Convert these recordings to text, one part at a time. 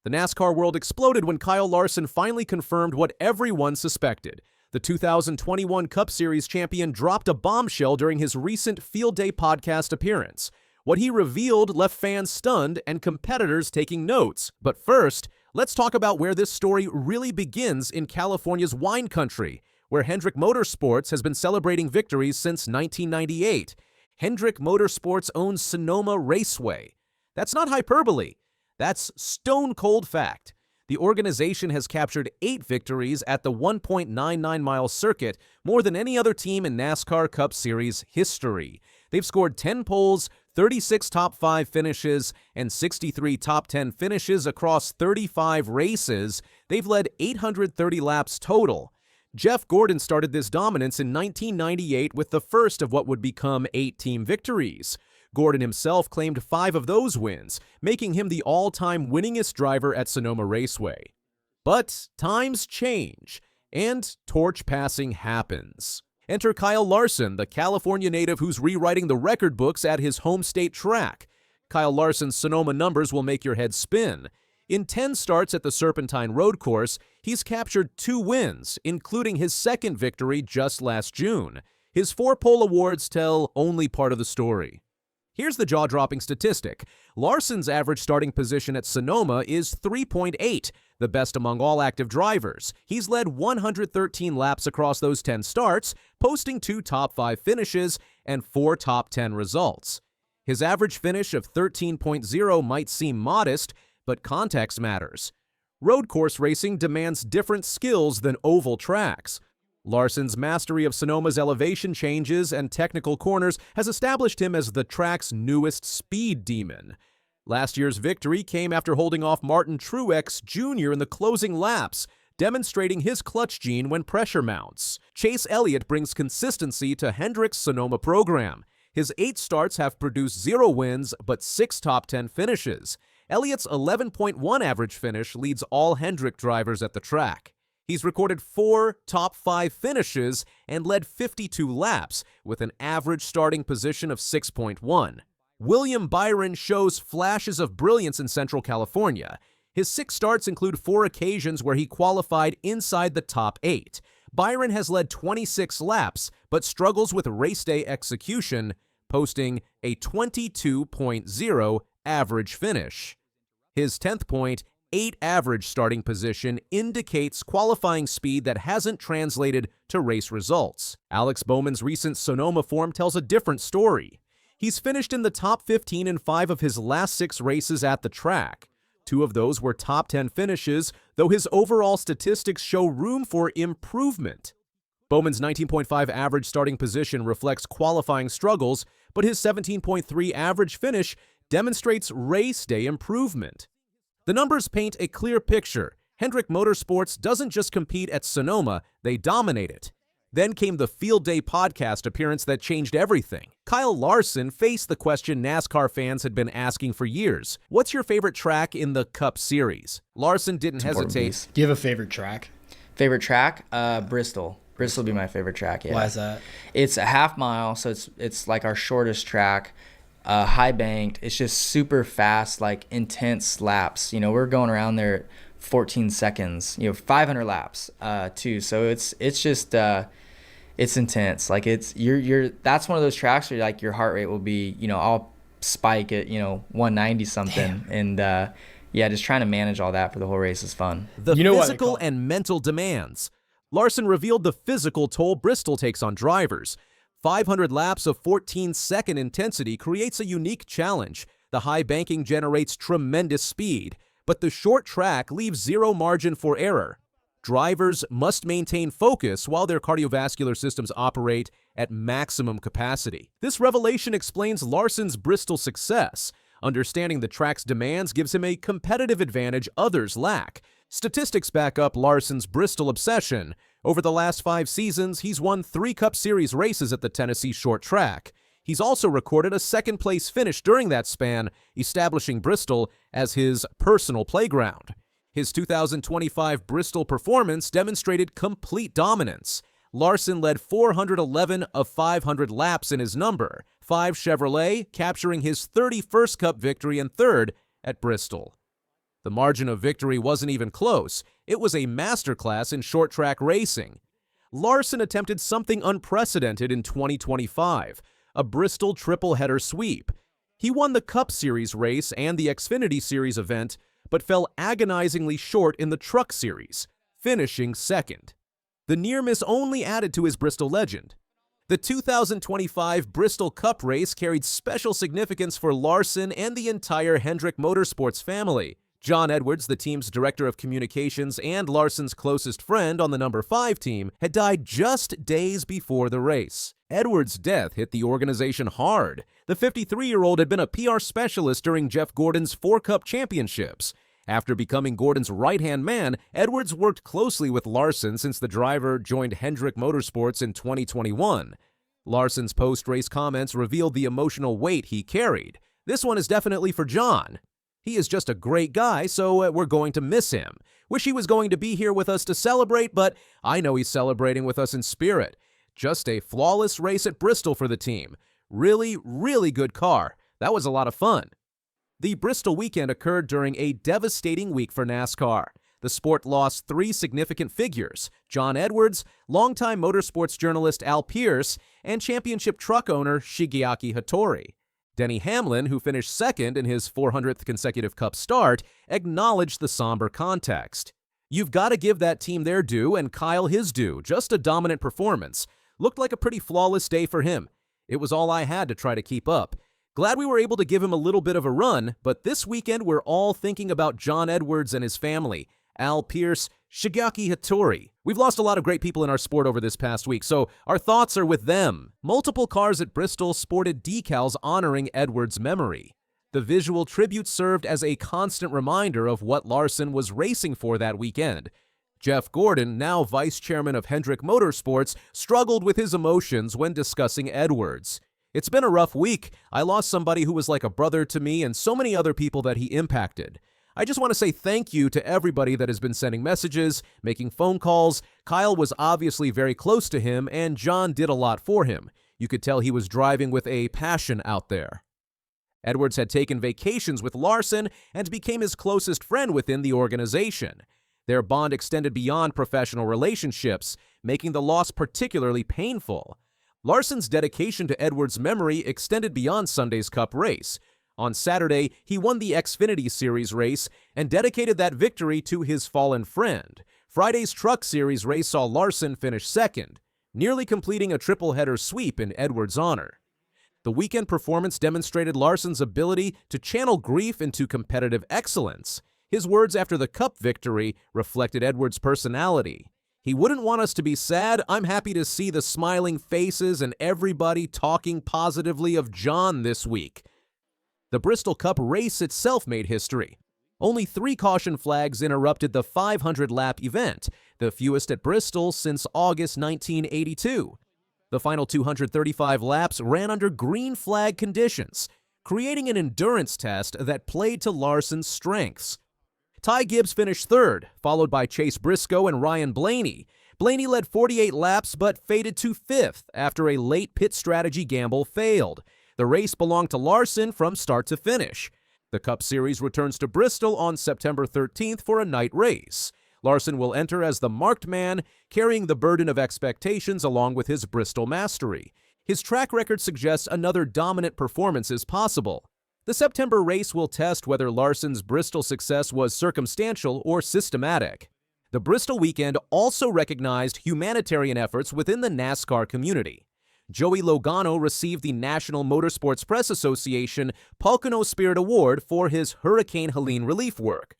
The NASCAR world exploded when Kyle Larson finally confirmed what everyone suspected. The 2021 Cup Series champion dropped a bombshell during his recent Field Day podcast appearance. What he revealed left fans stunned and competitors taking notes. But first, let's talk about where this story really begins in California's wine country, where Hendrick Motorsports has been celebrating victories since 1998. Hendrick Motorsports owns Sonoma Raceway. That's not hyperbole. That's stone-cold fact. The organization has captured 8 victories at the 1.99-mile circuit, more than any other team in NASCAR Cup Series history. They've scored 10 poles, 36 top 5 finishes, and 63 top 10 finishes across 35 races. They've led 830 laps total. Jeff Gordon started this dominance in 1998 with the first of what would become 8 team victories. Gordon himself claimed 5 of those wins, making him the all-time winningest driver at Sonoma Raceway. But times change, and torch passing happens. Enter Kyle Larson, the California native who's rewriting the record books at his home state track. Kyle Larson's Sonoma numbers will make your head spin. In 10 starts at the Serpentine Road Course, he's captured 2 wins, including his second victory just last June. His 4 pole awards tell only part of the story. Here's the jaw-dropping statistic. Larson's average starting position at Sonoma is 3.8, the best among all active drivers. He's led 113 laps across those 10 starts, posting 2 top 5 finishes and 4 top 10 results. His average finish of 13.0 might seem modest, but context matters. Road course racing demands different skills than oval tracks. Larson's mastery of Sonoma's elevation changes and technical corners has established him as the track's newest speed demon. Last year's victory came after holding off Martin Truex Jr. in the closing laps, demonstrating his clutch gene when pressure mounts. Chase Elliott brings consistency to Hendrick's Sonoma program. His 8 starts have produced 0 wins but 6 top 10 finishes. Elliott's 11.1 average finish leads all Hendrick drivers at the track. He's recorded 4 top 5 finishes and led 52 laps with an average starting position of 6.1. William Byron shows flashes of brilliance in Central California. His 6 starts include 4 occasions where he qualified inside the top 8. Byron has led 26 laps but struggles with race day execution, posting a 22.0 average finish. His 10th point, 8 average starting position, indicates qualifying speed that hasn't translated to race results. Alex Bowman's recent Sonoma form tells a different story. He's finished in the top 15 in 5 of his last 6 races at the track. 2 of those were top 10 finishes, though his overall statistics show room for improvement. Bowman's 19.5 average starting position reflects qualifying struggles, but his 17.3 average finish demonstrates race day improvement. The numbers paint a clear picture. Hendrick Motorsports doesn't just compete at Sonoma, they dominate it. Then came the Field Day podcast appearance that changed everything. Kyle Larson faced the question NASCAR fans had been asking for years. What's your favorite track in the Cup Series? Larson didn't hesitate. Do you have a favorite track? Favorite track? Bristol. Bristol would be my favorite track, yeah. Why is that? It's a half mile, so it's like our shortest track. High banked. It's just super fast, like intense laps. You know, we're going around there at 14 seconds. 500 laps too. So it's just it's intense. Like you're that's one of those tracks where like your heart rate will be I'll spike at 190 something. Damn. And yeah, just trying to manage all that for the whole race is fun. The physical and mental demands. Larson revealed the physical toll Bristol takes on drivers. 500 laps of 14-second intensity creates a unique challenge. The high banking generates tremendous speed, but the short track leaves 0 margin for error. Drivers must maintain focus while their cardiovascular systems operate at maximum capacity. This revelation explains Larson's Bristol success. Understanding the track's demands gives him a competitive advantage others lack. Statistics back up Larson's Bristol obsession. Over the last 5 seasons, he's won 3 Cup Series races at the Tennessee short track. He's also recorded a second-place finish during that span, establishing Bristol as his personal playground. His 2025 Bristol performance demonstrated complete dominance. Larson led 411 of 500 laps in his number, 5 Chevrolet, capturing his 31st Cup victory and 3rd at Bristol. The margin of victory wasn't even close. It was a masterclass in short-track racing. Larson attempted something unprecedented in 2025, a Bristol triple-header sweep. He won the Cup Series race and the Xfinity Series event, but fell agonizingly short in the Truck Series, finishing second. The near miss only added to his Bristol legend. The 2025 Bristol Cup race carried special significance for Larson and the entire Hendrick Motorsports family. Jon Edwards, the team's director of communications and Larson's closest friend on the number 5 team, had died just days before the race. Edwards' death hit the organization hard. The 53-year-old had been a PR specialist during Jeff Gordon's 4 Cup championships. After becoming Gordon's right-hand man, Edwards worked closely with Larson since the driver joined Hendrick Motorsports in 2021. Larson's post-race comments revealed the emotional weight he carried. This one is definitely for Jon. He is just a great guy, so we're going to miss him. Wish he was going to be here with us to celebrate, but I know he's celebrating with us in spirit. Just a flawless race at Bristol for the team. Really, really good car. That was a lot of fun. The Bristol weekend occurred during a devastating week for NASCAR. The sport lost 3 significant figures: Jon Edwards, longtime motorsports journalist Al Pearce, and championship truck owner Shigeaki Hattori. Denny Hamlin, who finished second in his 400th consecutive Cup start, acknowledged the somber context. "You've got to give that team their due and Kyle his due. Just a dominant performance. Looked like a pretty flawless day for him. It was all I had to try to keep up. Glad we were able to give him a little bit of a run, but this weekend we're all thinking about Jon Edwards and his family, Al Pearce, Shigeaki Hattori. We've lost a lot of great people in our sport over this past week, so our thoughts are with them." Multiple cars at Bristol sported decals honoring Edwards' memory. The visual tribute served as a constant reminder of what Larson was racing for that weekend. Jeff Gordon, now vice chairman of Hendrick Motorsports, struggled with his emotions when discussing Edwards. "It's been a rough week. I lost somebody who was like a brother to me and so many other people that he impacted. I just want to say thank you to everybody that has been sending messages, making phone calls. Kyle was obviously very close to him, and Jon did a lot for him. You could tell he was driving with a passion out there." Edwards had taken vacations with Larson and became his closest friend within the organization. Their bond extended beyond professional relationships, making the loss particularly painful. Larson's dedication to Edwards' memory extended beyond Sunday's Cup race. On Saturday, he won the Xfinity Series race and dedicated that victory to his fallen friend. Friday's Truck Series race saw Larson finish second, nearly completing a triple-header sweep in Edwards' honor. The weekend performance demonstrated Larson's ability to channel grief into competitive excellence. His words after the Cup victory reflected Edwards' personality. "He wouldn't want us to be sad. I'm happy to see the smiling faces and everybody talking positively of Jon this week." The Bristol Cup race itself made history. Only 3 caution flags interrupted the 500-lap event, the fewest at Bristol since August 1982. The final 235 laps ran under green flag conditions, creating an endurance test that played to Larson's strengths. Ty Gibbs finished third, followed by Chase Briscoe and Ryan Blaney. Blaney led 48 laps but faded to 5th after a late pit strategy gamble failed. The race belonged to Larson from start to finish. The Cup Series returns to Bristol on September 13th for a night race. Larson will enter as the marked man, carrying the burden of expectations along with his Bristol mastery. His track record suggests another dominant performance is possible. The September race will test whether Larson's Bristol success was circumstantial or systematic. The Bristol weekend also recognized humanitarian efforts within the NASCAR community. Joey Logano received the National Motorsports Press Association Pocono Spirit Award for his Hurricane Helene relief work.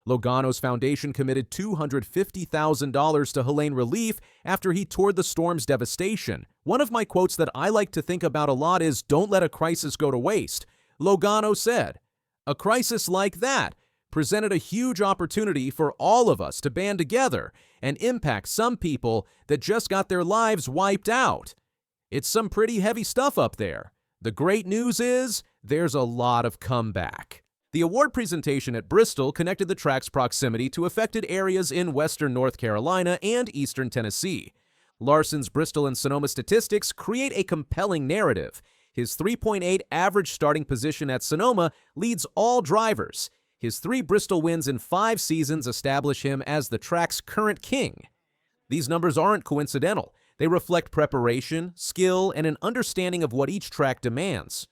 Logano's foundation committed $250,000 to Helene relief after he toured the storm's devastation. One of my quotes that I like to think about a lot is, "Don't let a crisis go to waste." Logano said, "A crisis like that presented a huge opportunity for all of us to band together and impact some people that just got their lives wiped out." It's some pretty heavy stuff up there. The great news is there's a lot of comeback. The award presentation at Bristol connected the track's proximity to affected areas in western North Carolina and eastern Tennessee. Larson's Bristol and Sonoma statistics create a compelling narrative. His 3.8 average starting position at Sonoma leads all drivers. His 3 Bristol wins in 5 seasons establish him as the track's current king. These numbers aren't coincidental. They reflect preparation, skill, and an understanding of what each track demands.